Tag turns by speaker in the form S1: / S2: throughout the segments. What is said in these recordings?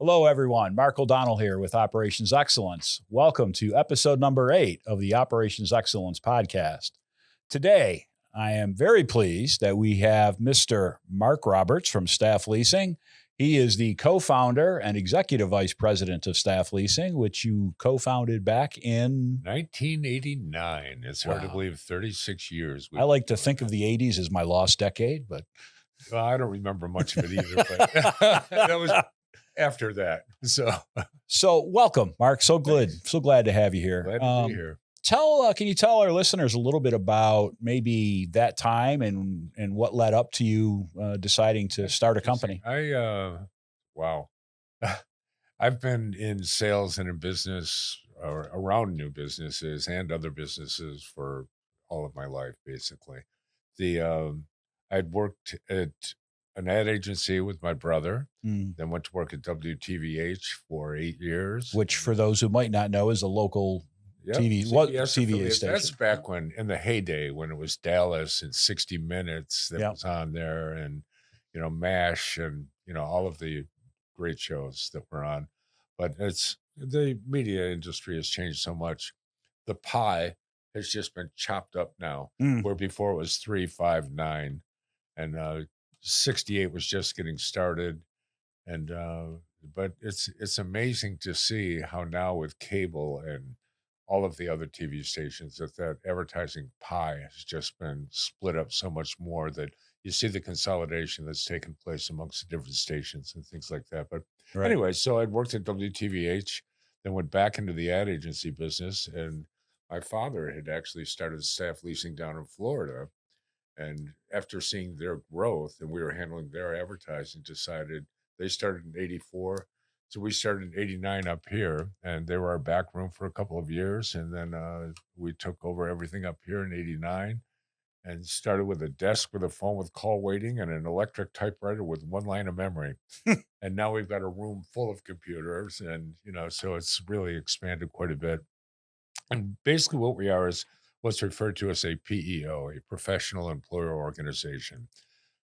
S1: Hello, everyone. Mark O'Donnell here with Operations Excellence. Welcome to episode number 8 of the Operations Excellence podcast. Today, I am very pleased that we have Mr. Mark Roberts from Staff Leasing. He is the co-founder and executive vice president of Staff Leasing, which you co-founded back in
S2: 1989. It's hard to believe 36 years.
S1: I like to think of the 80s as my lost decade, but
S2: well, I don't remember much of it either, but that was after that.
S1: So welcome, Mark. So glad to have you here.
S2: Glad to be here.
S1: Can you tell our listeners a little bit about maybe that time and what led up to you deciding to start a company?
S2: Wow. I've been in sales and in business or around new businesses and other businesses for all of my life, basically. I'd worked at an ad agency with my brother, then went to work at WTVH for 8 years.
S1: Which, for those who might not know, is a local TV station.
S2: That's back when, in the heyday, when it was Dallas and 60 Minutes that was on there, and MASH, and all of the great shows that were on. But the media industry has changed so much. The pie has just been chopped up now, where before it was 3, 5, 9, and 68 was just getting started. And but it's amazing to see how now with cable and all of the other TV stations that advertising pie has just been split up so much more that you see the consolidation that's taken place amongst the different stations and things like that. But anyway, so I'd worked at WTVH, then went back into the ad agency business, and my father had actually started Staff Leasing down in Florida. And after seeing their growth, and we were handling their advertising, decided they started in 84. So we started in 89 up here, and they were our back room for a couple of years. And then we took over everything up here in 89 and started with a desk with a phone with call waiting and an electric typewriter with one line of memory. And now we've got a room full of computers, and, so it's really expanded quite a bit. And basically what we are is what's referred to as a PEO, a professional employer organization.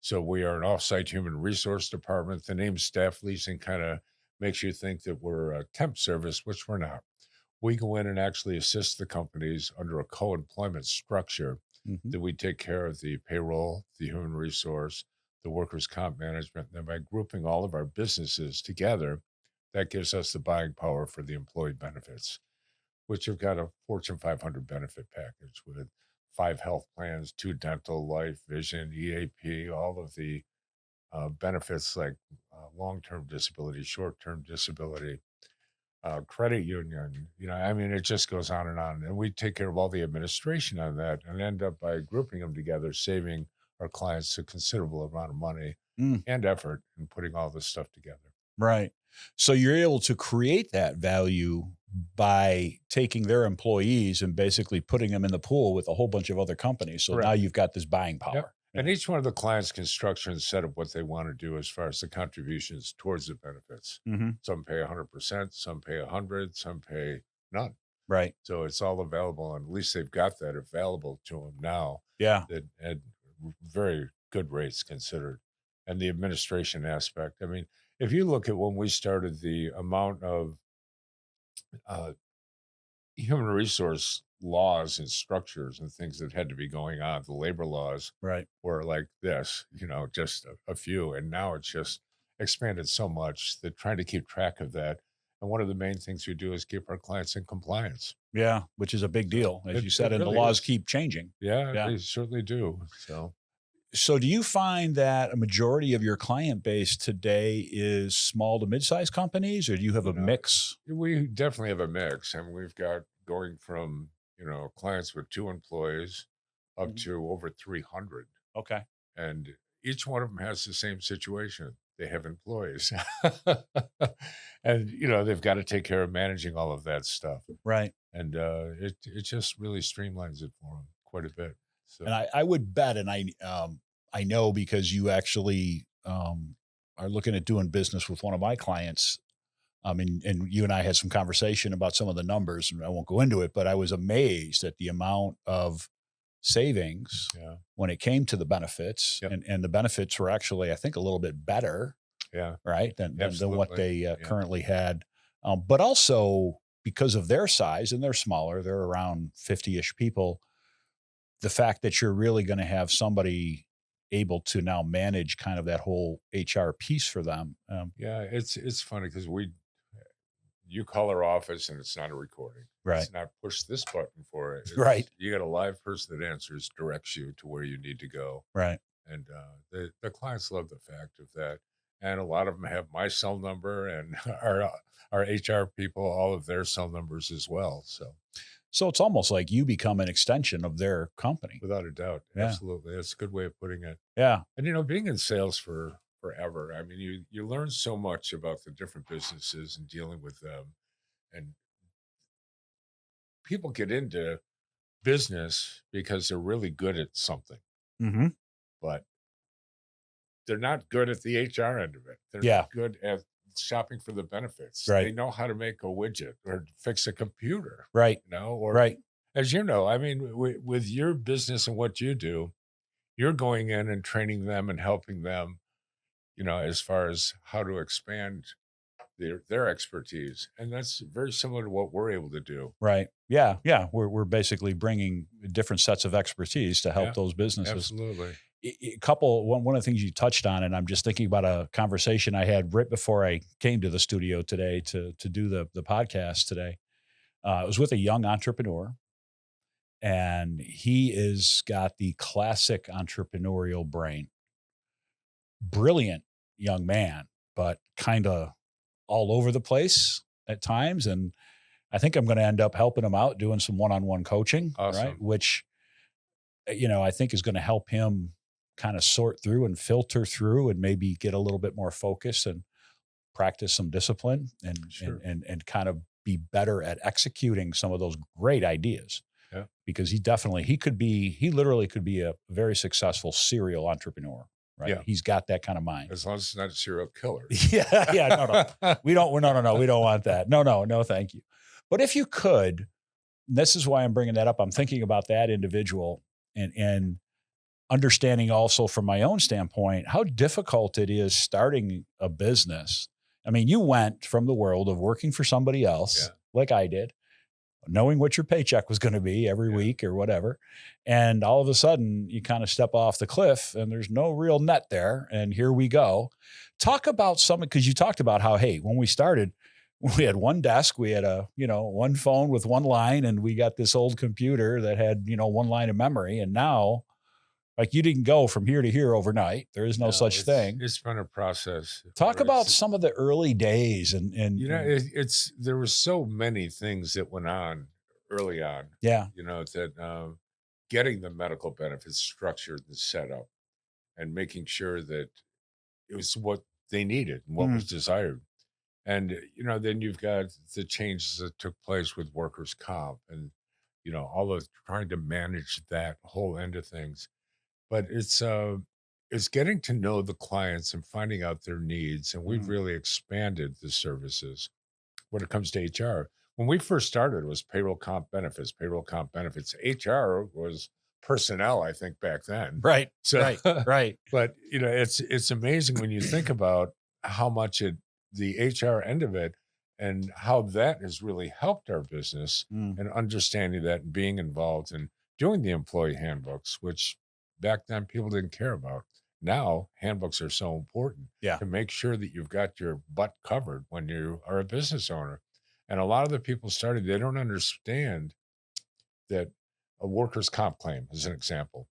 S2: So we are an off-site human resource department. The name Staff Leasing kind of makes you think that we're a temp service, which we're not. We go in and actually assist the companies under a co-employment structure that we take care of the payroll, the human resource, the workers' comp management. And by grouping all of our businesses together, that gives us the buying power for the employee benefits, which have got a Fortune 500 benefit package with 5 health plans, 2 dental, life, vision, EAP, all of the benefits like long-term disability, short-term disability, credit union. It just goes on. And we take care of all the administration on that and end up by grouping them together, saving our clients a considerable amount of money and effort in putting all this stuff together.
S1: Right. So you're able to create that value by taking their employees and basically putting them in the pool with a whole bunch of other companies. So now you've got this buying power.
S2: Yep. And each one of the clients can structure and set up what they want to do as far as the contributions towards the benefits. Some pay 100%, some pay 100, some pay none.
S1: Right.
S2: So it's all available, and at least they've got that available to them now.
S1: Yeah.
S2: That at very good rates considered. And the administration aspect. If you look at when we started, the amount of human resource laws and structures and things that had to be going on, the labor laws were like this, just a few. And now it's just expanded so much that trying to keep track of that. And one of the main things we do is keep our clients in compliance.
S1: Yeah, which is a big deal, as you said, and really the laws keep changing.
S2: Yeah, they certainly do.
S1: So do you find that a majority of your client base today is small to mid-sized companies, or do you have a mix?
S2: We definitely have a mix. We've got going from, clients with 2 employees up to over 300.
S1: Okay.
S2: And each one of them has the same situation. They have employees. And, they've got to take care of managing all of that stuff.
S1: Right.
S2: And it just really streamlines it for them quite a bit. So.
S1: And I would bet, and I know because you actually are looking at doing business with one of my clients. And you and I had some conversation about some of the numbers, and I won't go into it, but I was amazed at the amount of savings when it came to the benefits, and the benefits were actually, I think, a little bit better
S2: Yeah.
S1: right, than what they
S2: Yeah.
S1: currently had. But also because of their size, and they're smaller, they're around 50-ish people, the fact that you're really going to have somebody able to now manage kind of that whole HR piece for them.
S2: Yeah. It's funny because you call our office and it's not a recording.
S1: Right.
S2: It's not push this button for it.
S1: Right.
S2: You got a live person that answers, directs you to where you need to go.
S1: Right.
S2: And the clients love the fact of that. And a lot of them have my cell number, and our HR people, all of their cell numbers as well.
S1: So it's almost like you become an extension of their company.
S2: Without a doubt.
S1: Yeah.
S2: Absolutely. That's a good way of putting it.
S1: Yeah.
S2: And, being in sales for forever, I mean, you learn so much about the different businesses and dealing with them. And people get into business because they're really good at something,
S1: Mm-hmm.
S2: but they're not good at the HR end of it. They're
S1: Yeah.
S2: not good at shopping for the benefits.
S1: Right.
S2: They know how to make a widget or fix a computer,
S1: Right.
S2: or
S1: Right.
S2: as you know, I mean, with your business and what you do, you're going in and training them and helping them, as far as how to expand their expertise. And that's very similar to what we're able to do.
S1: Right. Yeah. Yeah. We're basically bringing different sets of expertise to help those businesses.
S2: Absolutely.
S1: One of the things you touched on, and I'm just thinking about a conversation I had right before I came to the studio today to do the podcast today. It was with a young entrepreneur, and he is got the classic entrepreneurial brain. Brilliant young man, but kind of all over the place at times. And I think I'm going to end up helping him out doing some one-on-one coaching,
S2: Awesome.
S1: right? Which, I think is going to help him kind of sort through and filter through and maybe get a little bit more focus and practice some discipline and,
S2: Sure.
S1: and kind of be better at executing some of those great ideas.
S2: Yeah.
S1: Because he literally could be a very successful serial entrepreneur, right?
S2: Yeah.
S1: He's got that kind of mind.
S2: As long as it's not a serial killer.
S1: Yeah. No. We don't want that. No, thank you. But if you could, and this is why I'm bringing that up. I'm thinking about that individual and understanding also from my own standpoint, how difficult it is starting a business. I mean, you went from the world of working for somebody else, like I did, knowing what your paycheck was going to be every week or whatever. And all of a sudden you kind of step off the cliff and there's no real net there. And here we go. Talk about something, because you talked about how, hey, when we started, we had one desk, we had one phone with one line, and we got this old computer that had, one line of memory. And now, like, you didn't go from here to here overnight. There is no such thing.
S2: It's been a process.
S1: Talk about some of the early days and
S2: there were so many things that went on early on.
S1: Yeah.
S2: That getting the medical benefits structured and set up and making sure that it was what they needed and what was desired. And, then you've got the changes that took place with workers' comp and, all of trying to manage that whole end of things. But it's getting to know the clients and finding out their needs. And we've really expanded the services when it comes to HR. When we first started, it was payroll comp benefits. HR was personnel, I think, back then.
S1: Right.
S2: So,
S1: right.
S2: But, it's amazing when you think about how much the HR end of it and how that has really helped our business and understanding that and being involved and doing the employee handbooks, which back then people didn't care about. Now handbooks are so important to make sure that you've got your butt covered when you are a business owner. And a lot of the people they don't understand that a workers' comp claim, as an example,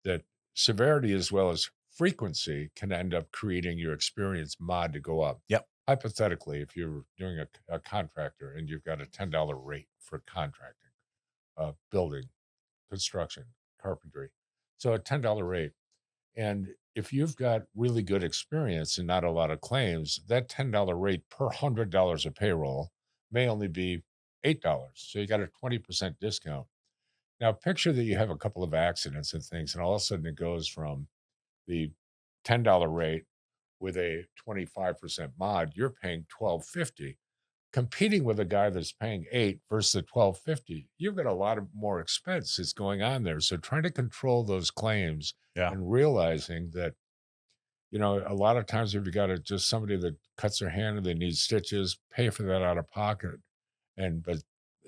S2: that severity as well as frequency can end up creating your experience mod to go up.
S1: Yep.
S2: Hypothetically, if you're doing a contractor and you've got a $10 rate for contracting, building, construction, carpentry, so a $10 rate. And if you've got really good experience and not a lot of claims, that $10 rate per $100 of payroll may only be $8. So you got a 20% discount. Now, picture that you have a couple of accidents and things, and all of a sudden it goes from the $10 rate with a 25% mod, you're paying $12.50. Competing with a guy that's paying $8 versus $12.50, you've got a lot of more expense that's going on there. So trying to control those claims and realizing that, a lot of times if you got just somebody that cuts their hand and they need stitches, pay for that out of pocket, but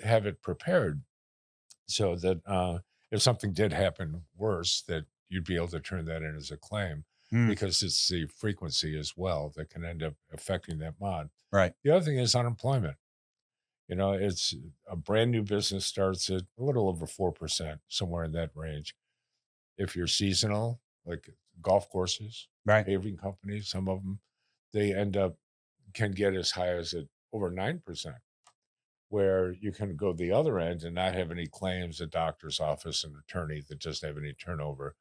S2: have it prepared so that if something did happen worse, that you'd be able to turn that in as a claim,
S1: Mm,
S2: because it's the frequency as well that can end up affecting that mod.
S1: right.
S2: The other thing is unemployment. It's a brand new business starts at a little over 4%, somewhere in that range. If you're seasonal, like golf courses,
S1: Right.
S2: paving companies, some of them, they can get as high as over 9%, where you can go the other end and not have any claims. A doctor's office, an attorney that doesn't have any turnover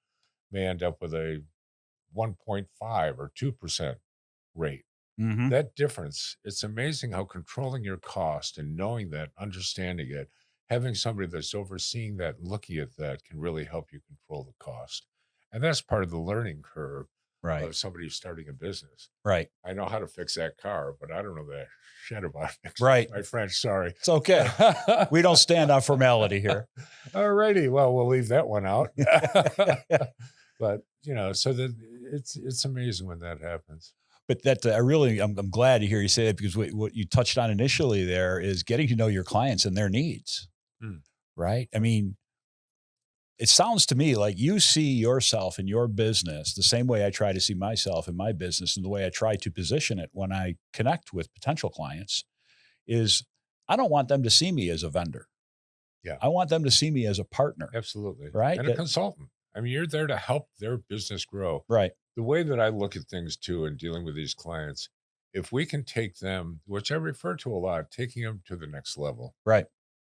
S2: may end up with a 1.5 or 2% rate.
S1: Mm-hmm.
S2: That difference, it's amazing how controlling your cost and knowing that, understanding it, having somebody that's overseeing that, looking at that, can really help you control the cost. And that's part of the learning curve
S1: Right.
S2: of somebody starting a business.
S1: Right.
S2: I know how to fix that car, but I don't know that shit about it.
S1: Right.
S2: My French, sorry.
S1: It's okay. We don't stand on formality here.
S2: All righty. Well, we'll leave that one out. But, so that it's amazing when that happens.
S1: But I'm glad to hear you say it, because what you touched on initially there is getting to know your clients and their needs, right? I mean, it sounds to me like you see yourself in your business the same way I try to see myself in my business, and the way I try to position it when I connect with potential clients is I don't want them to see me as a vendor.
S2: Yeah.
S1: I want them to see me as a partner.
S2: Absolutely.
S1: Right.
S2: And a consultant. I mean, you're there to help their business grow.
S1: Right.
S2: The way that I look at things too, in dealing with these clients, if we can take them, which I refer to a lot, taking them to the next level.
S1: Right.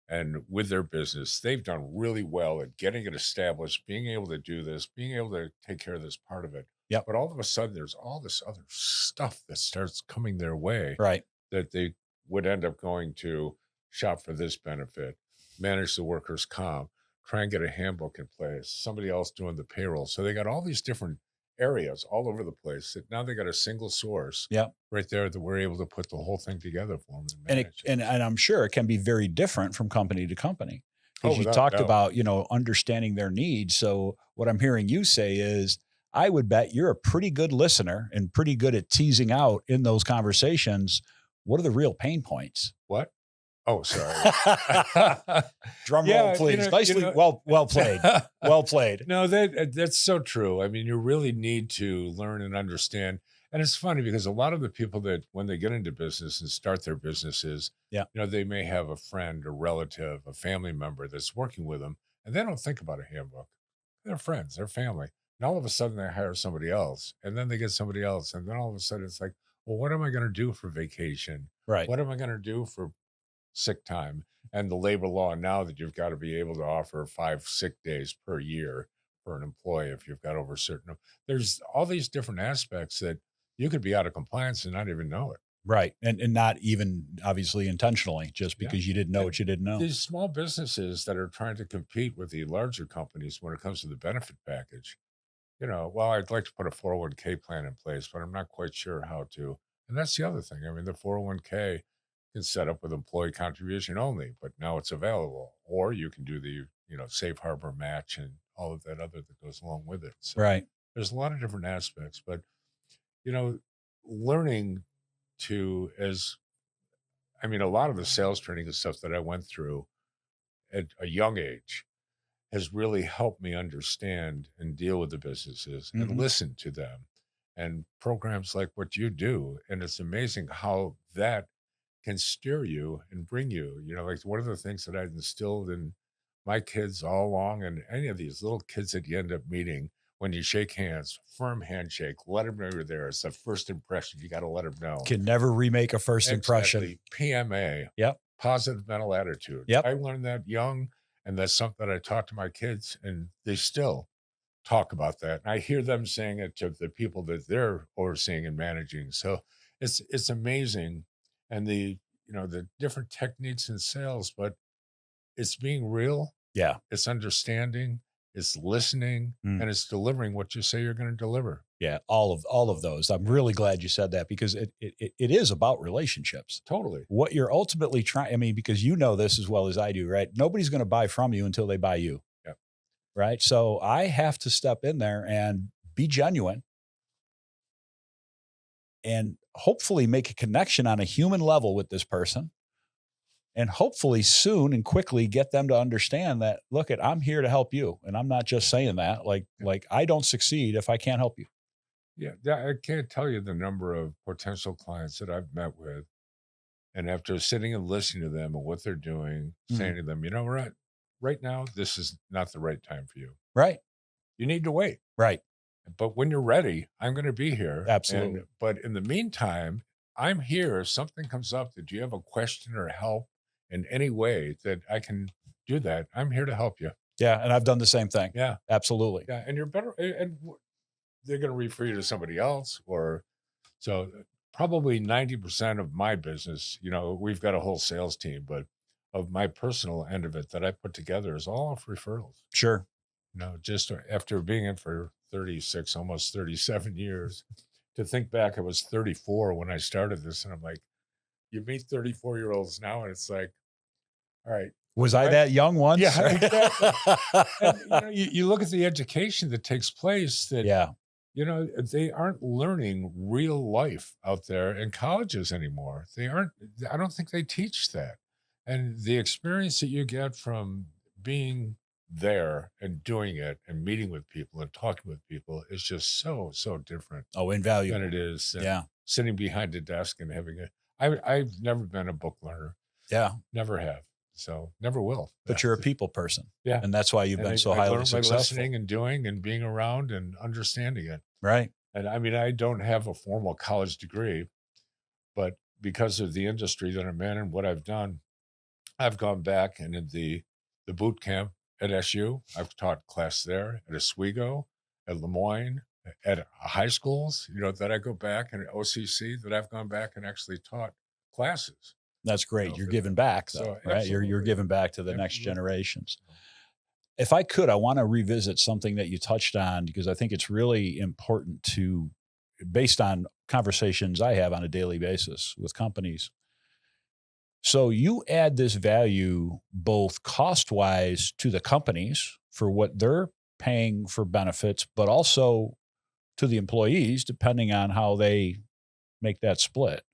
S2: And with their business, they've done really well at getting it established, being able to do this, being able to take care of this part of it.
S1: Yep.
S2: But all of a sudden, there's all this other stuff that starts coming their way.
S1: Right.
S2: That they would end up going to shop for this benefit, manage the workers' comp, try and get a handbook in place, somebody else doing the payroll. So they got all these different areas all over the place that now they got a single source right there that we're able to put the whole thing together for them.
S1: And I'm sure it can be very different from company to company, because you talked about, understanding their needs. So what I'm hearing you say is, I would bet you're a pretty good listener and pretty good at teasing out in those conversations, what are the real pain points?
S2: What? Oh, sorry.
S1: Drum roll, please. Nicely, well played. Well played.
S2: No, that's so true. I mean, you really need to learn and understand. And it's funny because a lot of the people that, when they get into business and start their businesses, they may have a friend, a relative, a family member that's working with them, and they don't think about a handbook. They're friends, they're family. And all of a sudden they hire somebody else, and then they get somebody else. And then all of a sudden it's like, well, what am I going to do for vacation?
S1: Right.
S2: What am I going to do for sick time? And the labor law now that you've got to be able to offer 5 sick days per year for an employee if you've got over certain. There's all these different aspects that you could be out of compliance and not even know it.
S1: Right. And not even obviously intentionally, just because you didn't know what you didn't know.
S2: These small businesses that are trying to compete with the larger companies when it comes to the benefit package, well, I'd like to put a 401k plan in place, but I'm not quite sure how to. And that's the other thing. I mean, the 401k can set up with employee contribution only, but now it's available. Or you can do the, safe harbor match and all of that other that goes along with it. So there's a lot of different aspects, but, learning a lot of the sales training and stuff that I went through at a young age has really helped me understand and deal with the businesses and listen to them, and programs like what you do. And it's amazing how that can steer you and bring you, like one of the things that I've instilled in my kids all along, and any of these little kids that you end up meeting, when you shake hands, firm handshake, let them know you're there. It's the first impression. You got to let them know.
S1: Can never remake a first impression.
S2: PMA.
S1: Yep.
S2: Positive mental attitude.
S1: Yep.
S2: I learned that young, and that's something that I talk to my kids, and they still talk about that. And I hear them saying it to the people that they're overseeing and managing. So it's amazing. And the different techniques in sales, but it's being real.
S1: Yeah.
S2: It's understanding, it's listening, and it's delivering what you say you're going to deliver.
S1: Yeah. All of those. I'm really glad you said that, because it is about relationships.
S2: Totally.
S1: What you're ultimately trying, because this as well as I do, right? Nobody's going to buy from you until they buy you.
S2: Yeah.
S1: Right. So I have to step in there and be genuine, and hopefully make a connection on a human level with this person. And hopefully soon and quickly get them to understand that, look, I'm here to help you. And I'm not just saying that like I don't succeed if I can't help you.
S2: Yeah. I can't tell you the number of potential clients that I've met with. And after sitting and listening to them and what they're doing, saying to them, right now, this is not the right time for you.
S1: Right.
S2: You need to wait.
S1: Right.
S2: But when you're ready, I'm going to be here.
S1: Absolutely.
S2: But in the meantime, I'm here. If something comes up that you have a question or help in any way that I can do that, I'm here to help you.
S1: Yeah. And I've done the same thing.
S2: Yeah.
S1: Absolutely.
S2: Yeah. And you're better. And they're going to refer you to somebody else. So probably 90% of my business, we've got a whole sales team, but of my personal end of it that I put together is all off referrals.
S1: Sure.
S2: Just after being in for 36, almost 37 years, to think back, I was 34 when I started this. And I'm like, you meet 34-year-olds now, and it's like, all right.
S1: Was I that young once?
S2: Yeah, exactly. And, you look at the education that takes place that, they aren't learning real life out there in colleges anymore. I don't think they teach that. And the experience that you get from being there and doing it and meeting with people and talking with people is just so different.
S1: Oh, invaluable.
S2: Than it is
S1: sitting
S2: behind a desk and having I've never been a book learner.
S1: Yeah.
S2: Never have. So never will.
S1: But you're a people person.
S2: Yeah.
S1: And that's why you've been so highly successful.
S2: By listening and doing and being around and understanding it.
S1: Right.
S2: And I don't have a formal college degree, but because of the industry that I'm in and what I've done, I've gone back and in the boot camp at SU, I've taught class there, at Oswego, at Lemoyne, at high schools, that I go back, and at OCC that I've gone back and actually taught classes.
S1: That's great. You're giving back, though, right? You're giving back to the next generations. If I could, I want to revisit something that you touched on, because I think it's really important based on conversations I have on a daily basis with companies. So you add this value both cost-wise to the companies for what they're paying for benefits, but also to the employees, depending on how they make that split,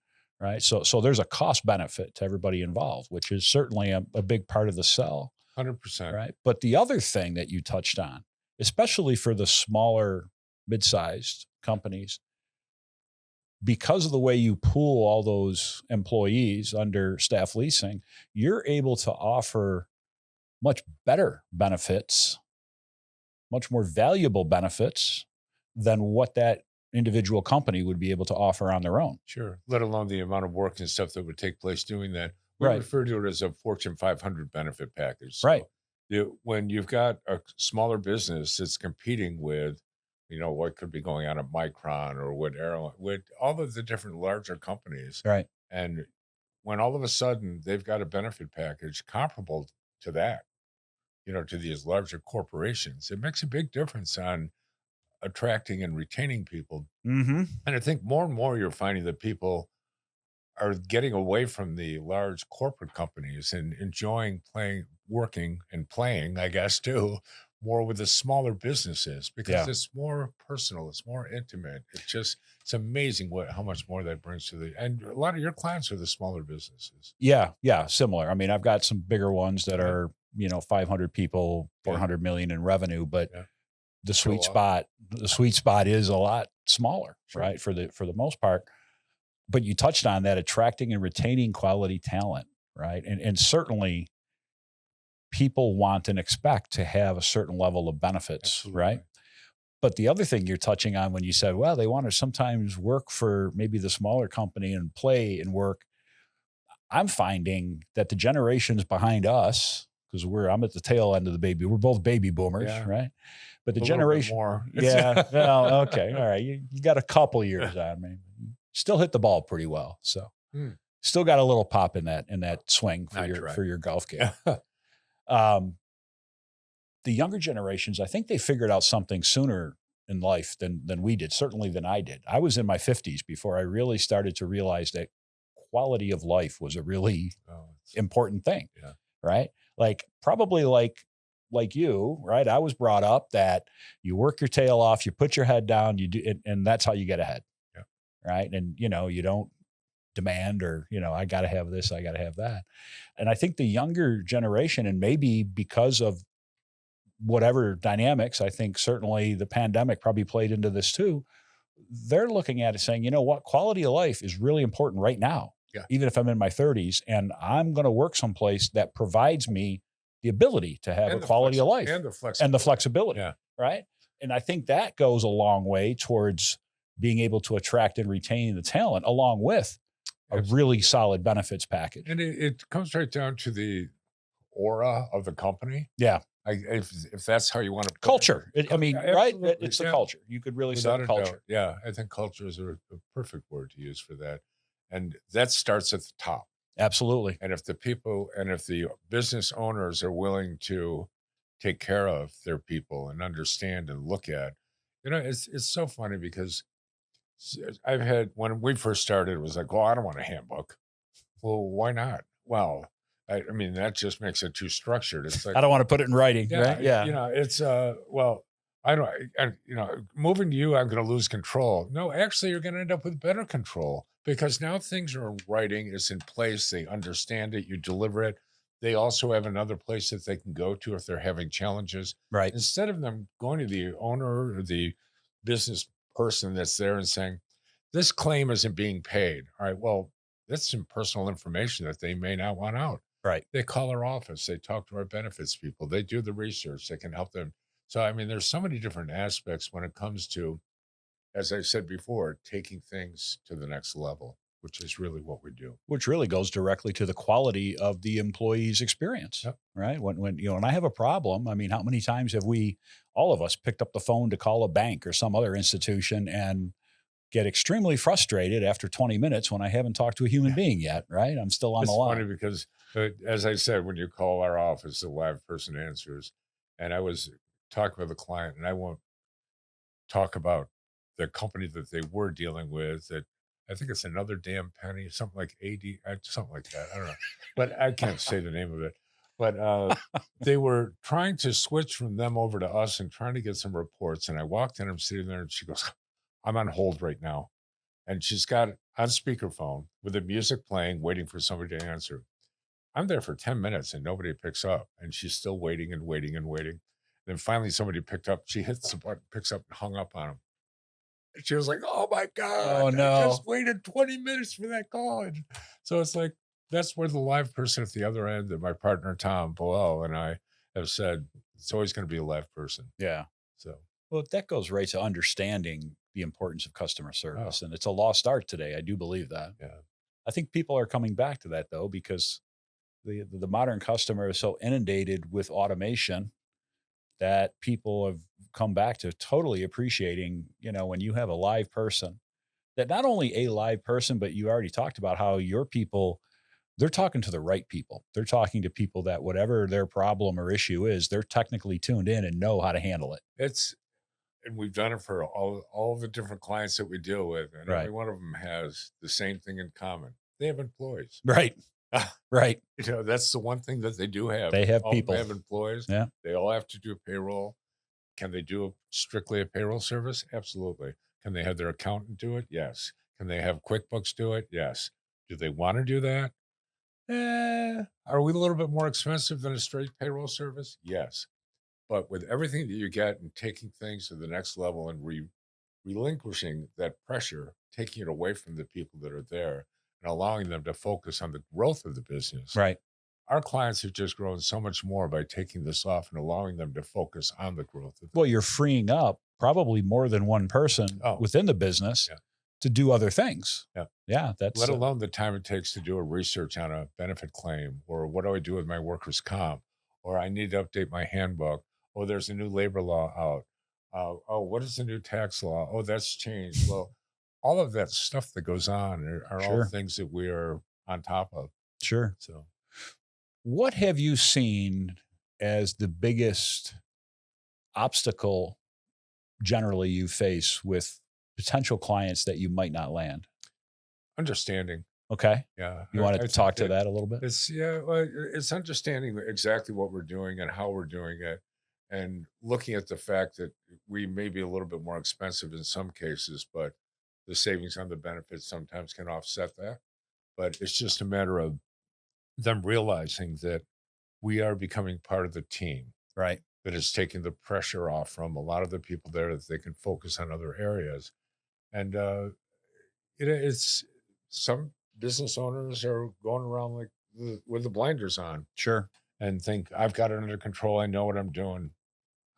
S1: right? So there's a cost benefit to everybody involved, which is certainly a big part of the sell.
S2: 100%.
S1: Right. But the other thing that you touched on, especially for the smaller, mid-sized companies, because of the way you pool all those employees under staff leasing, you're able to offer much better benefits, much more valuable benefits than what that individual company would be able to offer on their own.
S2: Sure. Let alone the amount of work and stuff that would take place doing that. We refer to it as a Fortune 500 benefit package. So
S1: right.
S2: When you've got a smaller business that's competing with, what could be going on at Micron or with all of the different larger companies.
S1: Right.
S2: And when all of a sudden they've got a benefit package comparable to that, to these larger corporations, it makes a big difference on attracting and retaining people.
S1: Mm-hmm.
S2: And I think more and more you're finding that people are getting away from the large corporate companies and enjoying working and playing, I guess, too, more with the smaller businesses, because it's more personal, it's more intimate. It's amazing how much more that brings to and a lot of your clients are the smaller businesses.
S1: Yeah, similar. I mean, I've got some bigger ones that are, 500 people, 400 million in revenue, but the sweet spot is a lot smaller, right? For the most part. But you touched on that, attracting and retaining quality talent, right? And certainly people want and expect to have a certain level of benefits,
S2: Absolutely.
S1: Right? But the other thing you're touching on when you said, well, they want to sometimes work for maybe the smaller company and play and work. I'm finding that the generations behind us, because I'm at the tail end of the baby, we're both baby boomers, right? But the generation
S2: more.
S1: Well, okay. All right. You got a couple years on me. Still hit the ball pretty well. So still got a little pop in that swing for your golf game. The younger generations, I think they figured out something sooner in life than we did, certainly than I did. I was in my 50s before I really started to realize that quality of life was a really important thing, right? Probably like you, right? I was brought up that you work your tail off, you put your head down, you do, and that's how you get ahead. right? And, you don't demand or, I got to have this, I got to have that. And I think the younger generation, and maybe because of whatever dynamics, I think certainly the pandemic probably played into this too. They're looking at it saying, you know what, quality of life is really important right now,
S2: Yeah.
S1: even if I'm in my 30s, and I'm going to work someplace that provides me the ability to have a quality of life
S2: and
S1: the flexibility.
S2: Yeah.
S1: Right. And I think that goes a long way towards being able to attract and retain the talent, along with a really solid benefits package.
S2: And it comes right down to the aura of the company.
S1: Yeah.
S2: If that's how you want to put
S1: culture. Right? It's the culture. You could really say culture.
S2: Yeah. I think culture is a perfect word to use for that. And that starts at the top.
S1: Absolutely.
S2: And if the business owners are willing to take care of their people and understand and look at, it's so funny because I've had, when we first started, it was like, I don't want a handbook. Well, why not? Well, I mean, that just makes it too structured. It's like,
S1: I don't want to put it in writing,
S2: yeah,
S1: right? Yeah.
S2: It's, moving to you, I'm going to lose control. No, actually, you're going to end up with better control because now things are in writing, it's in place. They understand it. You deliver it. They also have another place that they can go to if they're having challenges.
S1: Right.
S2: Instead of them going to the owner or the business person that's there and saying, this claim isn't being paid. All right, well, that's some personal information that they may not want out.
S1: Right.
S2: They call our office. They talk to our benefits people. They do the research. They can help them. So, I mean, there's so many different aspects when it comes to, as I said before, taking things to the next level, which is really what we do.
S1: Which really goes directly to the quality of the employee's experience,
S2: Yep.
S1: right? When I have a problem, I mean, how many times have we, all of us, picked up the phone to call a bank or some other institution and get extremely frustrated after 20 minutes when I haven't talked to a human being yet, right? I'm still on the line.
S2: It's funny because, as I said, when you call our office, the live person answers. And I was talking with a client, and I won't talk about the company that they were dealing with. That I think it's Another Damn Penny, something like something like that. I don't know, but I can't say the name of it. But they were trying to switch from them over to us and trying to get some reports. And I walked in, I'm sitting there, and she goes, I'm on hold right now. And she's got it on speakerphone with the music playing, waiting for somebody to answer. I'm there for 10 minutes and nobody picks up. And she's still waiting and waiting and waiting. Then finally somebody picked up. She hits the button, picks up, and hung up on him. And she was like, oh my God.
S1: Oh, no.
S2: I just waited 20 minutes for that call. And so it's like, that's where the live person at the other end, that my partner, Tom Boel, and I have said, it's always going to be a live person.
S1: Yeah.
S2: So,
S1: well, that goes right to understanding the importance of customer service. And it's a lost art today. I do believe that.
S2: Yeah.
S1: I think people are coming back to that though, because the modern customer is so inundated with automation that people have come back to totally appreciating, when you have a live person, that not only a live person, but you already talked about how your people, they're talking to the right people. They're talking to people that whatever their problem or issue is, they're technically tuned in and know how to handle it.
S2: And we've done it for all the different clients that we deal with. And
S1: Right.
S2: every one of them has the same thing in common. They have employees.
S1: Right. Right.
S2: That's the one thing that they do have.
S1: They have
S2: all
S1: people.
S2: They have employees.
S1: Yeah.
S2: They all have to do payroll. Can they do strictly a payroll service? Absolutely. Can they have their accountant do it? Yes. Can they have QuickBooks do it? Yes. Do they want to do that? Are we a little bit more expensive than a straight payroll service? Yes. But with everything that you get and taking things to the next level and relinquishing that pressure, taking it away from the people that are there and allowing them to focus on the growth of the business.
S1: Right.
S2: Our clients have just grown so much more by taking this off and allowing them to focus on the growth of the
S1: Well, you're freeing up probably more than one person within the business to do other things.
S2: Yeah.
S1: Yeah. That's
S2: let alone the time it takes to do a research on a benefit claim, or what do I do with my workers' comp, or I need to update my handbook. Oh, there's a new labor law out. What is the new tax law? Oh, that's changed. Well, all of that stuff that goes on are all things that we are on top of.
S1: Sure.
S2: So,
S1: what have you seen as the biggest obstacle generally you face with potential clients that you might not land?
S2: Understanding.
S1: Okay.
S2: Yeah.
S1: You want to talk to that a little bit?
S2: It's understanding exactly what we're doing and how we're doing it, and looking at the fact that we may be a little bit more expensive in some cases, but the savings on the benefits sometimes can offset that. But it's just a matter of them realizing that we are becoming part of the team.
S1: Right.
S2: That is taking the pressure off from a lot of the people there, that they can focus on other areas. And it's some business owners are going around like with the blinders on.
S1: Sure.
S2: And think, I've got it under control. I know what I'm doing.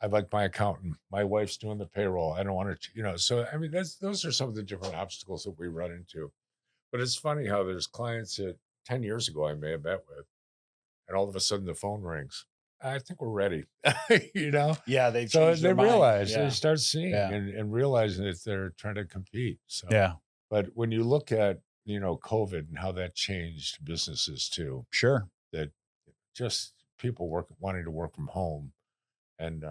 S2: I like my accountant. My wife's doing the payroll. I don't want to, so I mean, those are some of the different obstacles that we run into. But it's funny how there's clients that 10 years ago I may have met with, and all of a sudden the phone rings. I think we're ready,
S1: Yeah, they've
S2: so
S1: changed
S2: they
S1: their mind.
S2: realize,
S1: Yeah.
S2: they start seeing
S1: Yeah.
S2: and realizing that they're trying to compete. So,
S1: Yeah.
S2: but when you look at, COVID and how that changed businesses too,
S1: Sure.
S2: that just people wanting to work from home and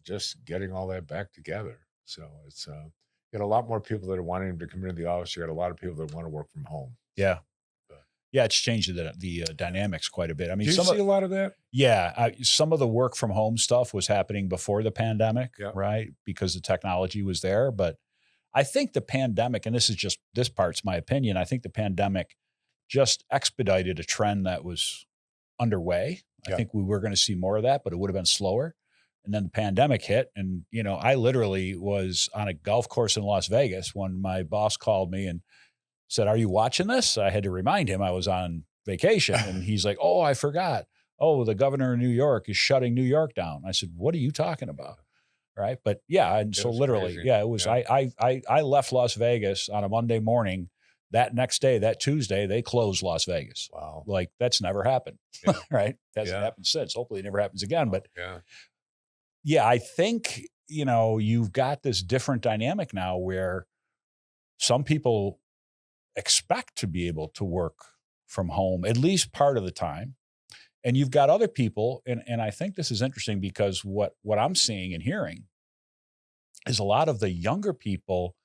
S2: just getting all that back together. So it's you got a lot more people that are wanting to come into the office. You got a lot of people that want to work from home.
S1: Yeah. Yeah, it's changed the dynamics quite a bit. I mean,
S2: do you see a lot of that?
S1: Yeah, some of the work from home stuff was happening before the pandemic,
S2: Yeah.
S1: right? Because the technology was there. But I think the pandemic, and this part's my opinion, I think the pandemic just expedited a trend that was underway.
S2: Yeah.
S1: I think we were going to see more of that, but it would have been slower. And then the pandemic hit, and I literally was on a golf course in Las Vegas when my boss called me and said, "Are you watching this?" I had to remind him I was on vacation. And he's like, "Oh, I forgot. Oh, the governor of New York is shutting New York down." I said, "What are you talking about?" Right. But yeah. And so literally,
S2: crazy.
S1: it was,
S2: Yeah.
S1: I left Las Vegas on a Monday morning. That next day, that Tuesday, they closed Las Vegas.
S2: Wow.
S1: Like, that's never happened.
S2: Yeah.
S1: Right. Hasn't
S2: Yeah.
S1: happened since. Hopefully it never happens again. But
S2: Yeah.
S1: I think, you've got this different dynamic now where some people expect to be able to work from home at least part of the time. And you've got other people, and I think this is interesting because what I'm seeing and hearing is a lot of the younger people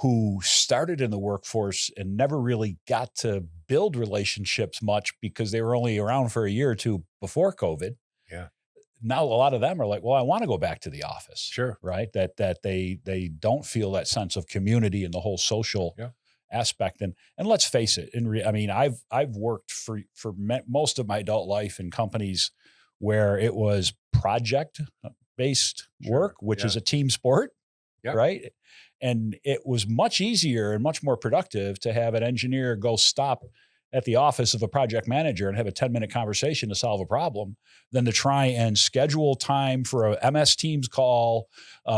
S1: who started in the workforce and never really got to build relationships much because they were only around for a year or two before COVID.
S2: Yeah.
S1: Now a lot of them are like, well, I want to go back to the office.
S2: Sure.
S1: Right. That they don't feel that sense of community and the whole social aspect. And let's face it, I've worked for most of my adult life in companies where it was project based work, which is a team sport. Right. And it was much easier and much more productive to have an engineer go stop at the office of a project manager and have a 10-minute conversation to solve a problem than to try and schedule time for a MS Teams call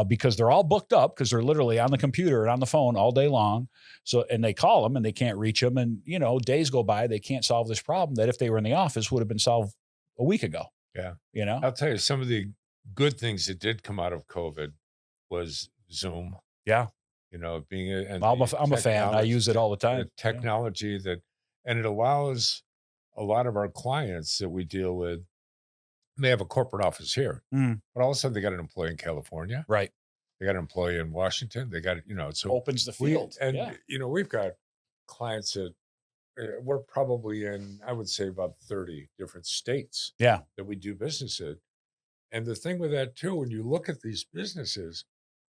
S1: because they're all booked up because they're literally on the computer and on the phone all day long. So, and they call them and they can't reach them. And, days go by, they can't solve this problem that if they were in the office would have been solved a week ago.
S2: Yeah.
S1: I'll
S2: tell you, some of the good things that did come out of COVID was Zoom.
S1: Yeah.
S2: Being
S1: I'm a fan. I use it all the time.
S2: The technology and it allows a lot of our clients that we deal with, they have a corporate office here, but all of a sudden they got an employee in California.
S1: Right.
S2: They got an employee in Washington. They got, so
S1: opens the field.
S2: We've got clients that we're probably in, I would say about 30 different states that we do business in. And the thing with that too, when you look at these businesses,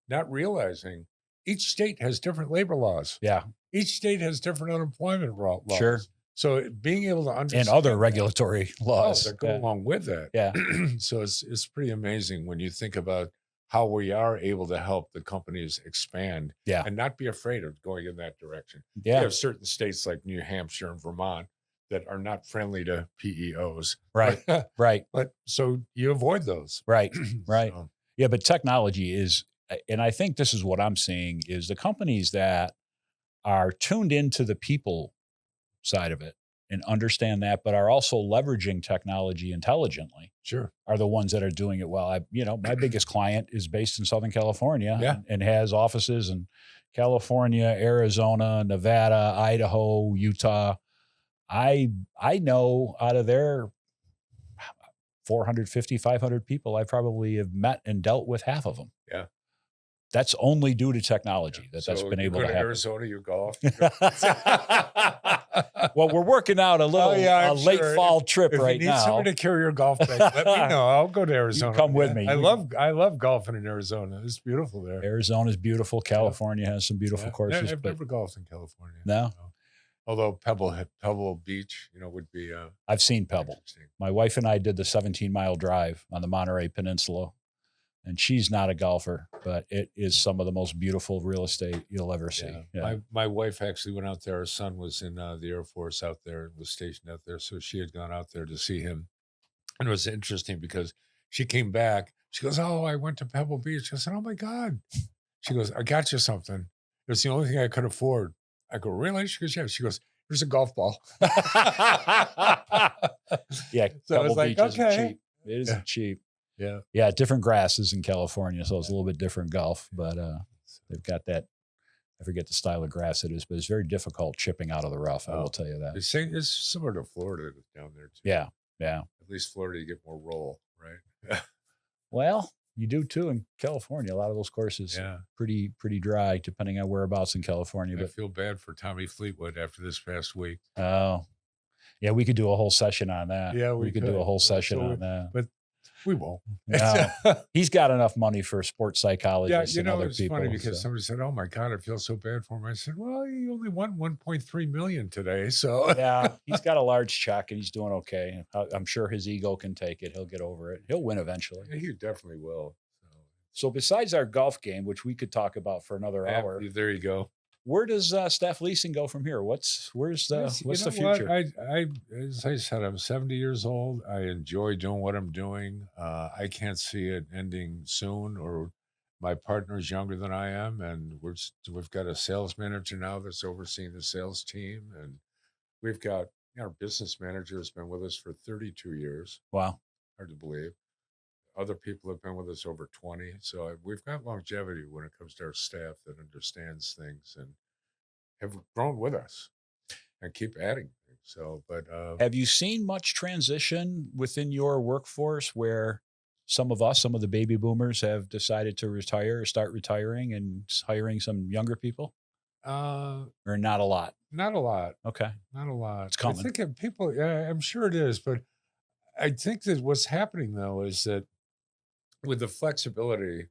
S2: not realizing each state has different labor laws.
S1: Yeah.
S2: Each state has different unemployment laws.
S1: Sure.
S2: So being able to understand
S1: and other regulatory laws
S2: that go along with that.
S1: Yeah.
S2: So it's pretty amazing when you think about how we are able to help the companies expand and not be afraid of going in that direction.
S1: Yeah.
S2: You have certain states like New Hampshire and Vermont that are not friendly to PEOs.
S1: Right. Right.
S2: But so you avoid those.
S1: Right. Right.
S2: So,
S1: yeah. But technology is, and I think this is what I'm seeing is the companies that are tuned into the people side of it and understand that, but are also leveraging technology intelligently.
S2: Sure.
S1: Are the ones that are doing it well. My biggest client is based in Southern California and has offices in California, Arizona, Nevada, Idaho, Utah. I know out of their 450, 500 people, I probably have met and dealt with half of them.
S2: Yeah.
S1: That's only due to technology that's been able to happen.
S2: Arizona, you golf.
S1: Well, we're working out a little late fall trip
S2: if
S1: right
S2: you need
S1: now.
S2: somebody to carry your golf bag, let me know. I'll go to Arizona.
S1: You come with me.
S2: I love golfing in Arizona. It's beautiful there.
S1: Arizona's beautiful. California has some beautiful courses.
S2: I've never golfed in California.
S1: No.
S2: Although Pebble Beach, would be.
S1: I've seen Pebble. My wife and I did the 17-mile drive on the Monterey Peninsula, and she's not a golfer, but it is some of the most beautiful real estate you'll ever see. Yeah.
S2: My wife actually went out there. Her son was in the Air Force out there and was stationed out there, so she had gone out there to see him. And it was interesting because she came back. She goes, "Oh, I went to Pebble Beach." I said, "Oh my God." She goes, "I got you something. It was the only thing I could afford." I go, "Really?" She goes, "Yeah." She goes, "Here's a golf ball."
S1: Yeah,
S2: so
S1: Pebble
S2: Beach
S1: isn't cheap. It isn't cheap.
S2: Yeah.
S1: Yeah, different grasses in California, so it's a little bit different golf, but they've got that. I forget the style of grass it is, but it's very difficult chipping out of the rough. I will tell you that.
S2: It's similar to Florida down there too.
S1: Yeah.
S2: At least Florida, you get more roll, right?
S1: Well, you do too in California. A lot of those courses, pretty dry, depending on whereabouts in California.
S2: I feel bad for Tommy Fleetwood after this past week.
S1: Oh, yeah, we could do a whole session on that.
S2: Yeah,
S1: we could do a whole session on that.
S2: But we won't.
S1: No, he's got enough money for sports psychologists and other
S2: it's
S1: people.
S2: Funny because somebody said, "Oh my God, I feel so bad for him." I said, "Well, he only won 1.3 million today, so
S1: yeah, he's got a large check and he's doing okay. I'm sure his ego can take it. He'll get over it. He'll win eventually.
S2: Yeah, he definitely will."
S1: So besides our golf game, which we could talk about for another hour,
S2: there you go.
S1: Where does Staff Leasing go from here? What's the future?
S2: As I said, I'm 70 years old. I enjoy doing what I'm doing. I can't see it ending soon. Or my partner's younger than I am, and we've got a sales manager now that's overseeing the sales team, and we've got our business manager has been with us for 32 years.
S1: Wow,
S2: hard to believe. Other people have been with us over 20. So we've got longevity when it comes to our staff that understands things and have grown with us and keep adding things. So, but
S1: have you seen much transition within your workforce where some of the baby boomers have decided to retire or start retiring and hiring some younger people? Or not a lot?
S2: Not a lot.
S1: Okay.
S2: Not a lot.
S1: It's coming.
S2: I think people, I'm sure it is, but I think that what's happening though is that with the flexibility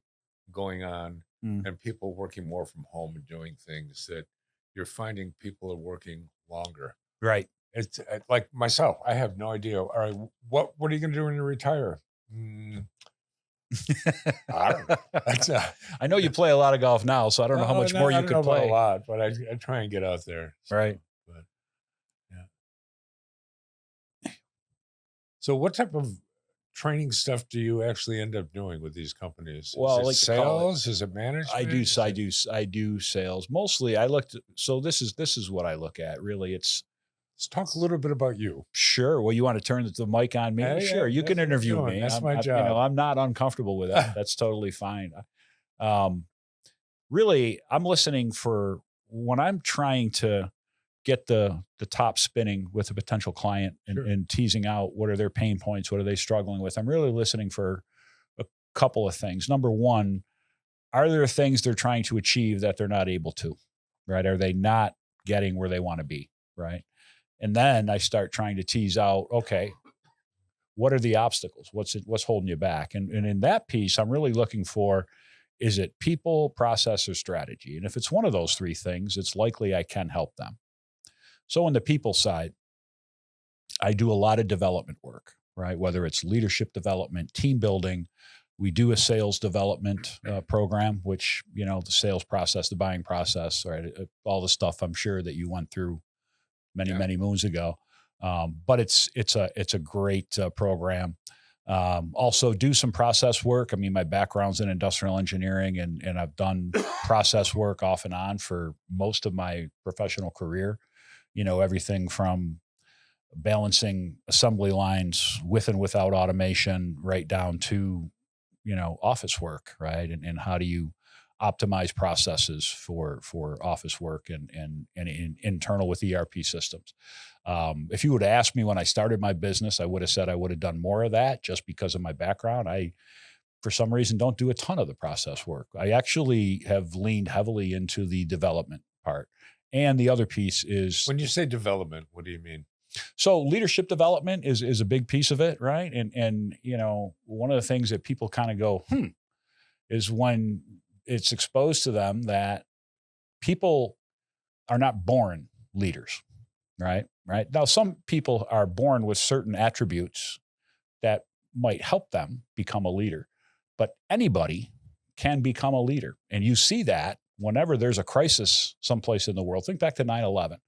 S2: going on and people working more from home and doing things, that you're finding people are working longer.
S1: Right.
S2: It's like myself. I have no idea. All right, what are you going to do when you retire? I don't know.
S1: I know you play a lot of golf now, so I don't know how much more you could play.
S2: A lot, but I try and get out there.
S1: Right.
S2: But yeah. So what type of training stuff do you actually end up doing with these companies?
S1: Well,
S2: is it sales? Is it management?
S1: I do sales. Mostly this is what I look at. Really, let's
S2: talk a little bit about you.
S1: Sure. Well, you want to turn the mic on me? Sure. You can interview me.
S2: That's my job.
S1: I'm not uncomfortable with that. That's totally fine. Really, I'm listening for when I'm trying to get the top spinning with a potential client and teasing out what are their pain points, what are they struggling with. I'm really listening for a couple of things. Number one, are there things they're trying to achieve that they're not able to, right? Are they not getting where they want to be, right? And then I start trying to tease out, okay, what are the obstacles? What's holding you back? And in that piece, I'm really looking for, is it people, process, or strategy? And if it's one of those three things, it's likely I can help them. So on the people side, I do a lot of development work, right? Whether it's leadership development, team building. We do a sales development program, which, the sales process, the buying process, right? All the stuff I'm sure that you went through many moons ago. But it's a great program. Also do some process work. I mean, my background's in industrial engineering and I've done process work off and on for most of my professional career. Everything from balancing assembly lines with and without automation right down to, office work, right? And how do you optimize processes for office work and internal with ERP systems. If you would have asked me when I started my business, I would have said I would have done more of that just because of my background. I, for some reason, don't do a ton of the process work. I actually have leaned heavily into the development part. And the other piece is,
S2: when you say development, what do you mean?
S1: so leadership development is a big piece of it, right? And one of the things that people kind of go, is when it's exposed to them that people are not born leaders, right? Right. Now, some people are born with certain attributes that might help them become a leader, but anybody can become a leader. And you see that whenever there's a crisis someplace in the world. Think back to 9/11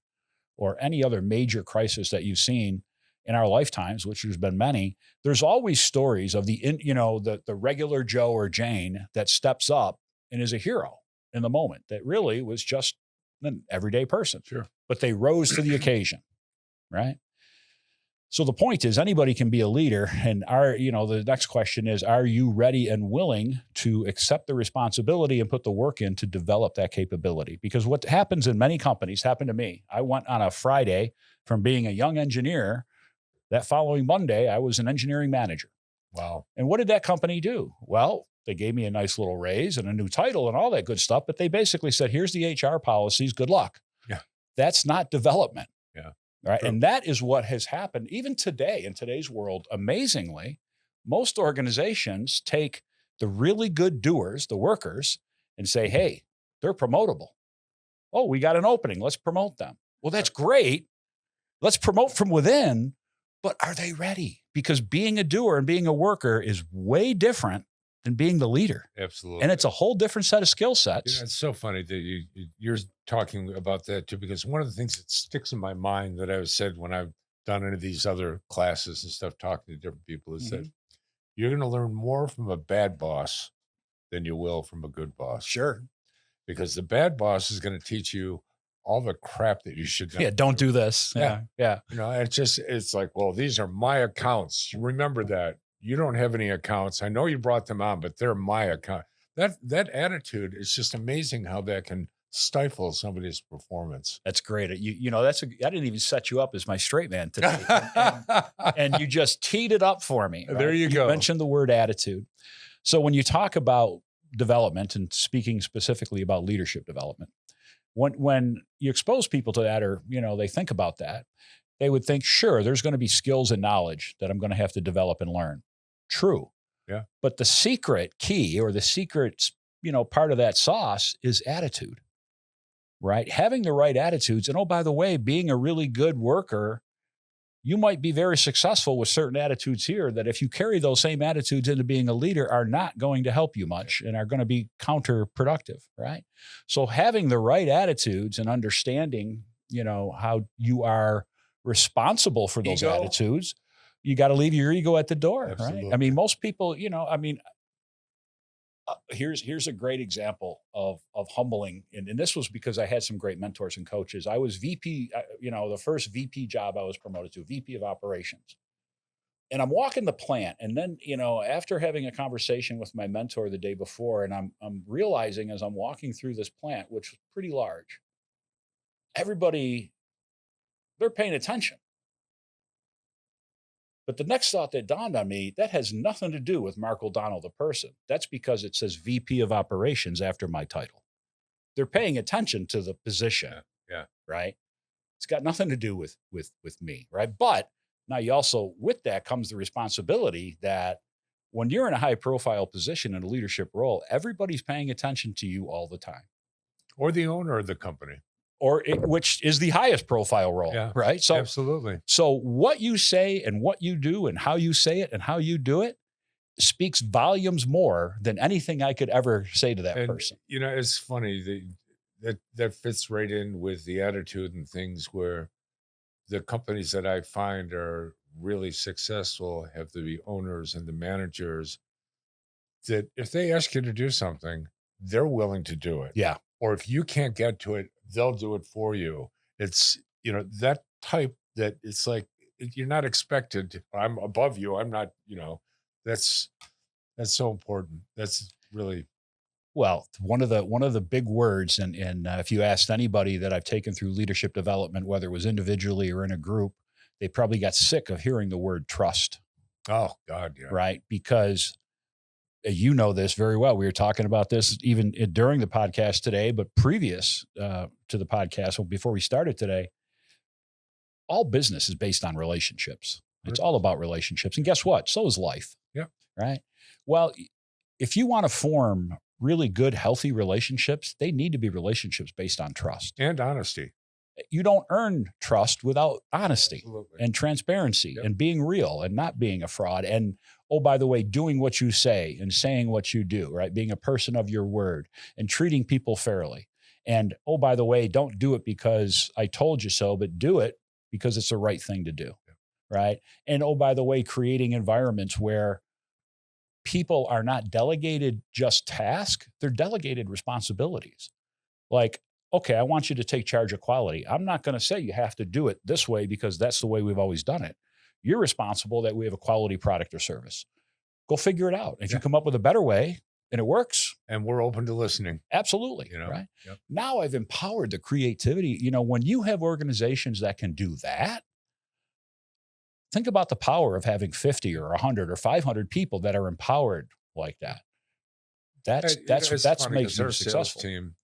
S1: or any other major crisis that you've seen in our lifetimes, which there's been many. There's always stories of the regular Joe or Jane that steps up and is a hero in the moment that really was just an everyday person.
S2: Sure.
S1: But they rose to the occasion, right? So the point is anybody can be a leader. And the next question is, are you ready and willing to accept the responsibility and put the work in to develop that capability? Because what happens in many companies happened to me. I went on a Friday from being a young engineer. That following Monday, I was an engineering manager.
S2: Wow.
S1: And what did that company do? Well, they gave me a nice little raise and a new title and all that good stuff, but they basically said, here's the HR policies, good luck.
S2: Yeah.
S1: That's not development.
S2: Yeah.
S1: Right.
S2: True.
S1: And that is what has happened even today in today's world. Amazingly, most organizations take the really good doers, the workers, and say, hey, they're promotable. Oh, we got an opening. Let's promote them. Well, that's great. Let's promote from within, but are they ready? Because being a doer and being a worker is way different than being the leader.
S2: Absolutely.
S1: And it's a whole different set of skill sets.
S2: It's so funny that you're talking about that too, because one of the things that sticks in my mind that I've said when I've done any of these other classes and stuff, talking to different people, is that you're going to learn more from a bad boss than you will from a good boss.
S1: Sure.
S2: Because the bad boss is going to teach you all the crap that you should not
S1: don't do this.
S2: Yeah.
S1: Yeah.
S2: It's like, well, these are my accounts. You remember that. You don't have any accounts. I know you brought them on, but they're my account. That attitude is just amazing how that can stifle somebody's performance.
S1: That's great. I didn't even set you up as my straight man today. and you just teed it up for me. Right?
S2: There you go.
S1: You mentioned the word attitude. So when you talk about development and speaking specifically about leadership development, when you expose people to that or, they think about that, they would think, sure, there's going to be skills and knowledge that I'm going to have to develop and learn. True.
S2: Yeah.
S1: But the secret key or the secret, part of that sauce is attitude, right? Having the right attitudes. And oh, by the way, being a really good worker, you might be very successful with certain attitudes here that if you carry those same attitudes into being a leader are not going to help you much and are going to be counterproductive, right? So having the right attitudes and understanding, how you are responsible for those attitudes, you got to leave your ego at the door,
S2: Absolutely.
S1: right? I mean, most people, here's a great example of humbling. And this was because I had some great mentors and coaches. I was VP, the first VP job I was promoted to, VP of operations. And I'm walking the plant. And then, after having a conversation with my mentor the day before, and I'm realizing as I'm walking through this plant, which was pretty large, everybody, they're paying attention. But the next thought that dawned on me, that has nothing to do with Mark O'Donnell, the person. That's because it says VP of operations after my title. They're paying attention to the position.
S2: Yeah.
S1: Right. It's got nothing to do with me. Right. But now you also, with that comes the responsibility that when you're in a high profile position in a leadership role, everybody's paying attention to you all the time.
S2: Or the owner of the company.
S1: Which is the highest profile role, right? So
S2: absolutely.
S1: So what you say and what you do and how you say it and how you do it speaks volumes more than anything I could ever say to that person.
S2: It's funny that fits right in with the attitude and things where the companies that I find are really successful have the owners and the managers that if they ask you to do something, they're willing to do it.
S1: Yeah.
S2: Or if you can't get to it, they'll do it for you. It's, that type that it's like, you're not expected. I'm above you. I'm not, that's so important. That's really.
S1: Well, one of the big words, and if you asked anybody that I've taken through leadership development, whether it was individually or in a group, they probably got sick of hearing the word trust.
S2: Oh God. Yeah.
S1: Right. Because you know this very well. We were talking about this even during the podcast today, but previous to the podcast, before we started today, all business is based on relationships. It's all about relationships. And guess what? So is life.
S2: Yeah.
S1: Right. Well, if you want to form really good, healthy relationships, they need to be relationships based on trust
S2: and honesty.
S1: You don't earn trust without honesty.
S2: Absolutely.
S1: And transparency and being real and not being a fraud. And, oh, by the way, doing what you say and saying what you do, right? Being a person of your word and treating people fairly. And, oh, by the way, don't do it because I told you so, but do it because it's the right thing to do. Right. And, oh, by the way, creating environments where people are not delegated just tasks, they're delegated responsibilities. Like, okay, I want you to take charge of quality. I'm not going to say you have to do it this way because that's the way we've always done it. You're responsible that we have a quality product or service. Go figure it out. If you come up with a better way and it works.
S2: And we're open to listening.
S1: Absolutely. Right. Yep. Now I've empowered the creativity. When you have organizations that can do that, think about the power of having 50 or 100 or 500 people that are empowered like that. That's makes you successful.
S2: Team.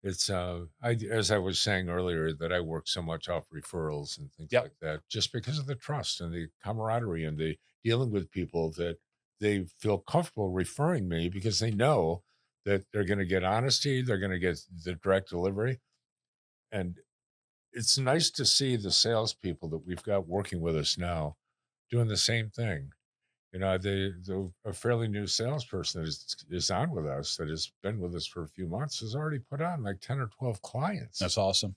S2: It's as I was saying earlier, that I work so much off referrals and things like that, just because of the trust and the camaraderie and the dealing with people, that they feel comfortable referring me because they know that they're going to get honesty, they're going to get the direct delivery. And it's nice to see the salespeople that we've got working with us now doing the same thing. A fairly new salesperson that is on with us, that has been with us for a few months, has already put on like 10 or 12 clients.
S1: That's awesome.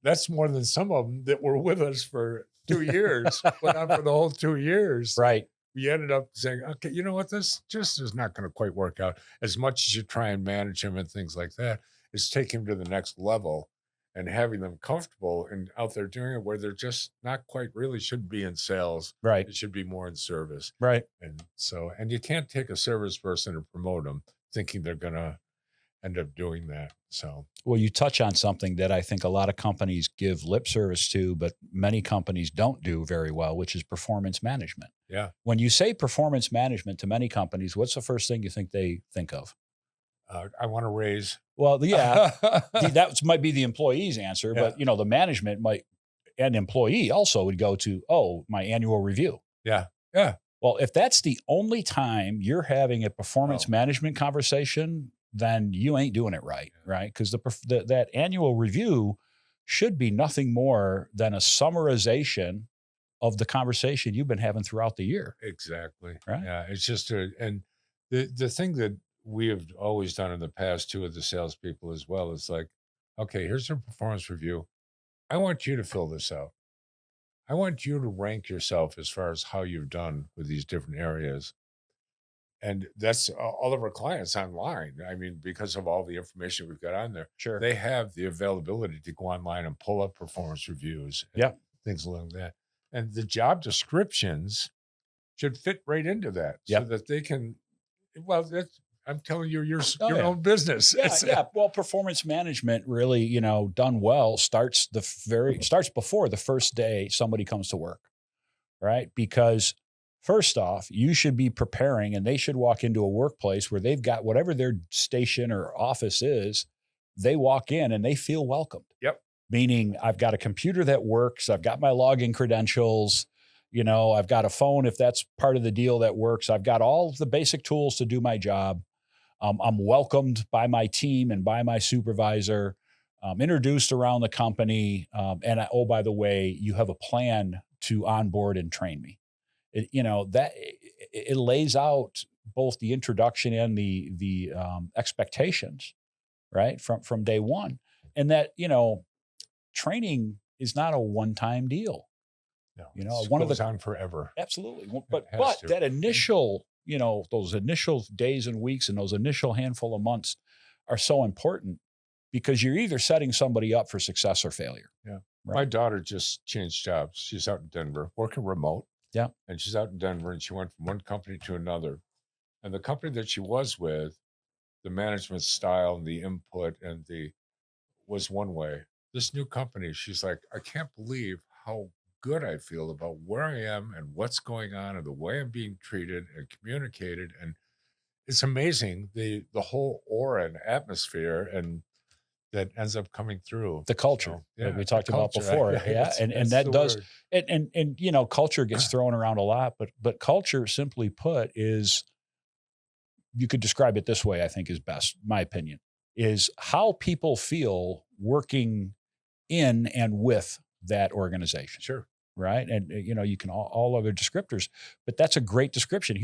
S2: That's more than some of them that were with us for 2 years, put on for the whole 2 years.
S1: Right.
S2: We ended up saying, okay, you know what? This just is not going to quite work out. As much as you try and manage him and things like that, it's taking him to the next level and having them comfortable and out there doing it where they're just not quite really should be in sales.
S1: Right.
S2: It should be more in service.
S1: Right.
S2: And you can't take a service person and promote them thinking they're going to end up doing that. So,
S1: well, you touch on something that I think a lot of companies give lip service to, but many companies don't do very well, which is performance management.
S2: Yeah.
S1: When you say performance management to many companies, what's the first thing you think they think of?
S2: I want to raise.
S1: Well, yeah, that might be the employee's answer, but the management and employee also would go to, my annual review.
S2: Yeah. Yeah.
S1: Well, if that's the only time you're having a performance management conversation, then you ain't doing it right. Right. Because that annual review should be nothing more than a summarization of the conversation you've been having throughout the year.
S2: Exactly.
S1: Right.
S2: Yeah. It's just and the thing that we have always done in the past too with the salespeople as well is like, okay, here's a performance review. I want you to fill this out. I want you to rank yourself as far as how you've done with these different areas. And that's all of our clients online. I mean, because of all the information we've got on there,
S1: sure,
S2: they have the availability to go online and pull up performance reviews, and things along that. And the job descriptions should fit right into that, so that they can. Well, I'm telling you, your own business.
S1: Yeah. Well, performance management really, done well starts before the first day somebody comes to work, right? Because first off, you should be preparing, and they should walk into a workplace where they've got whatever their station or office is. They walk in and they feel welcomed.
S2: Yep.
S1: Meaning, I've got a computer that works. I've got my login credentials. I've got a phone if that's part of the deal that works. I've got all of the basic tools to do my job. I'm welcomed by my team and by my supervisor, introduced around the company. And by the way, you have a plan to onboard and train me. It lays out both the introduction and the expectations, right, from day one. And that, training is not a one-time deal.
S2: No, one goes on forever.
S1: Absolutely. But that initial, those initial days and weeks and those initial handful of months are so important because you're either setting somebody up for success or failure.
S2: Yeah. Right? My daughter just changed jobs. She's out in Denver working remote.
S1: Yeah.
S2: And she's out in Denver and she went from one company to another. And the company that she was with, the management style and the input was one way. This new company, she's like, I can't believe how good I feel about where I am and what's going on and the way I'm being treated and communicated. And it's amazing the whole aura and atmosphere and that ends up coming through
S1: the culture that we talked about before. And that does, and you know, culture gets thrown around a lot, but culture, simply put, is, you could describe it this way, I think is best, my opinion, is how people feel working in and with that organization.
S2: Sure.
S1: Right. And, you know, you can all other descriptors, but that's a great description.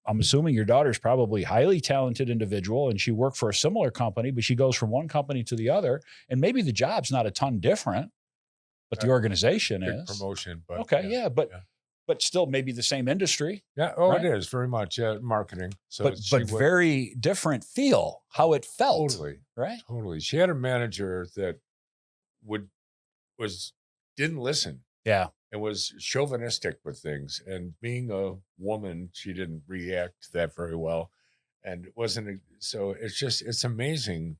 S1: I'm assuming your daughter's probably a highly talented individual and she worked for a similar company, but she goes from one company to the other, and maybe the job's not a ton different, but the organization
S2: big
S1: is
S2: promotion. But
S1: okay. But still maybe the same industry.
S2: Yeah. Oh, right? It is very much marketing. So
S1: but very different feel, how it felt.
S2: Totally.
S1: Right.
S2: Totally. She had a manager that didn't listen.
S1: Yeah.
S2: And was chauvinistic with things. And being a woman, she didn't react to that very well. And it wasn't, so it's amazing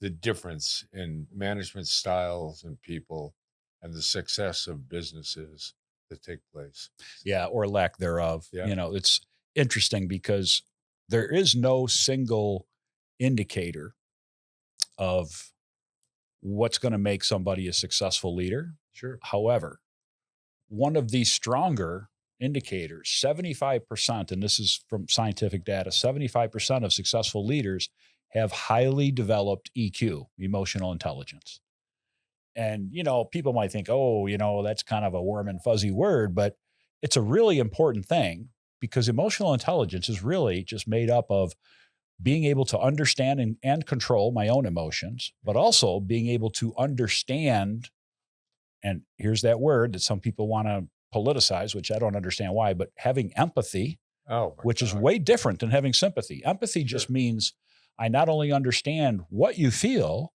S2: the difference in management styles and people and the success of businesses that take place.
S1: Yeah. Or lack thereof.
S2: Yeah.
S1: You know, it's interesting because there is no single indicator of what's going to make somebody a successful leader.
S2: Sure.
S1: However, one of the stronger indicators, 75%, and this is from scientific data, 75% of successful leaders have highly developed EQ, emotional intelligence. And, you know, people might think, oh, you know, that's kind of a warm and fuzzy word, but it's a really important thing, because emotional intelligence is really just made up of being able to understand and control my own emotions, but also being able to understand. And here's that word that some people want to politicize, which I don't understand why, but having empathy, which is way different than having sympathy. Empathy just means I not only understand what you feel,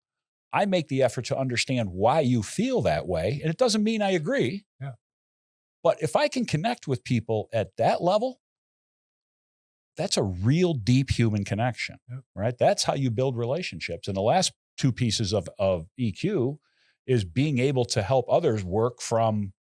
S1: I make the effort to understand why you feel that way. And it doesn't mean I agree.
S2: Yeah.
S1: But if I can connect with people at that level, that's a real deep human connection, right? That's how you build relationships. And the last two pieces of EQ is being able to help others work from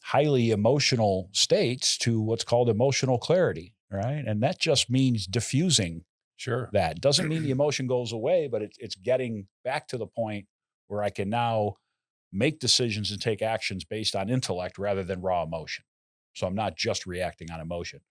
S1: highly emotional states to what's called emotional clarity, right? And that just means diffusing.
S2: Sure.
S1: That doesn't mean the emotion goes away, but it's getting back to the point where I can now make decisions and take actions based on intellect rather than raw emotion. So I'm not just reacting on emotion.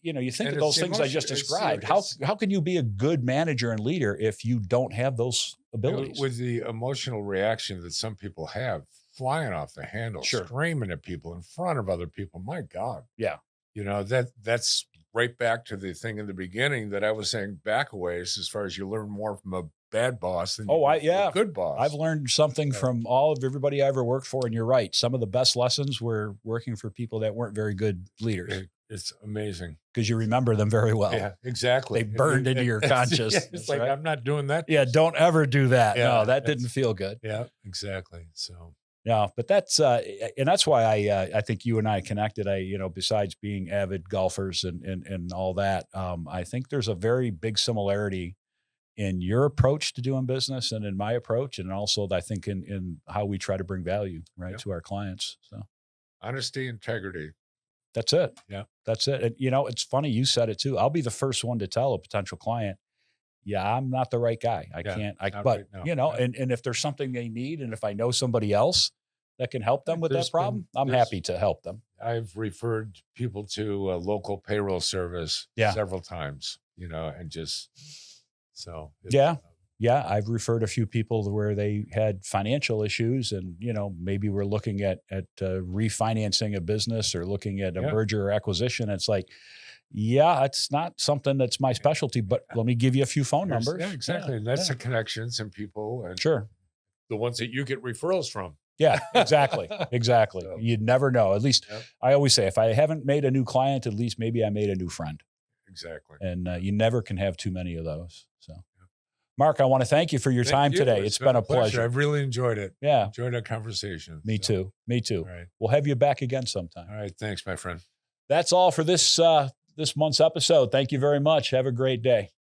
S1: You know, you think of those things I just described. How can you be a good manager and leader if you don't have those abilities?
S2: With the emotional reaction that some people have, flying off the handle, screaming at people in front of other people. My God.
S1: Yeah.
S2: You know, that's right back to the thing in the beginning that I was saying back a ways, as far as you learn more from a bad boss than a good boss.
S1: I've learned something from everybody I ever worked for. And you're right. Some of the best lessons were working for people that weren't very good leaders.
S2: It's amazing.
S1: Because you remember them very well.
S2: Yeah, exactly.
S1: They burned into your consciousness.
S2: It's like, I'm not doing that.
S1: Yeah, don't ever do that. Yeah, no, that didn't feel good.
S2: Yeah, exactly. So,
S1: yeah, but that's, and that's why I think you and I connected. Besides being avid golfers and all that, I think there's a very big similarity in your approach to doing business and in my approach. And also I think in how we try to bring value, right, to our clients. So
S2: honesty, integrity.
S1: That's it.
S2: Yeah.
S1: That's it. And, you know, it's funny. You said it too. I'll be the first one to tell a potential client, yeah, I'm not the right guy. And if there's something they need, and if I know somebody else that can help them with that problem, I'm happy to help them.
S2: I've referred people to a local payroll service several times, you know, and just so. Yeah, I've referred a few people to where they had financial issues and, you know, maybe we're looking at refinancing a business or looking at a merger or acquisition. It's like, it's not something that's my specialty, but let me give you a few phone numbers. Yeah, exactly. And that's the connections and people and the ones that you get referrals from.
S1: Yeah, exactly. Exactly. So, you'd never know. At least I always say, if I haven't made a new client, at least maybe I made a new friend.
S2: Exactly.
S1: And you never can have too many of those. So. Mark, I want to thank you for your time today. It's been a pleasure.
S2: I've really enjoyed it.
S1: Yeah.
S2: Enjoyed our conversation.
S1: Me too. All
S2: right.
S1: We'll have you back again sometime.
S2: All right. Thanks, my friend.
S1: That's all for this month's episode. Thank you very much. Have a great day.